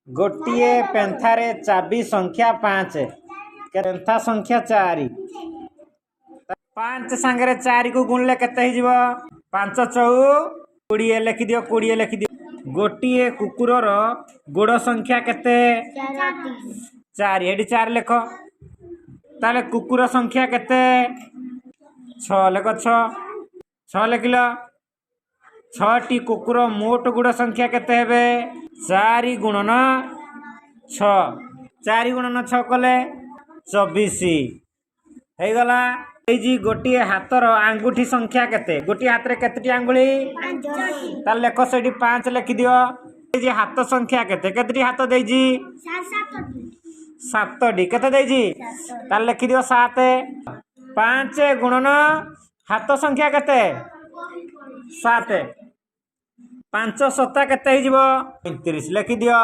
गोटे पेंथारे चाबी संख्या 5 पेंथा संख्या 4 5 सांगे 4 को गुणले केते हो 5 चौ 20 लिखि दियो 20 लिखि दियो। गोटे कुकुरर गोड़ संख्या केते 4 एडी 4 लिख ताले कुकुर संख्या केते 6 लिख 6 लिखिल 6टी कुकुर मोट गुड़ संख्या केते हेबे 4 गुणन 6 4 गुणन 6 कले 24 हे गला। गोटे हाथर आंगुठी संख्या केते गोटे हाथ रे केतेटी आंगुली तार लेख सेठी 5 लिखि दियो। जे हाथ संख्या केते केतेटी हाथ देजी 7टी केते देजी तार लिखि दियो 7 5 गुणन हाथ संख्या केते 7 5 7 केते हो 35 लिखि दियो।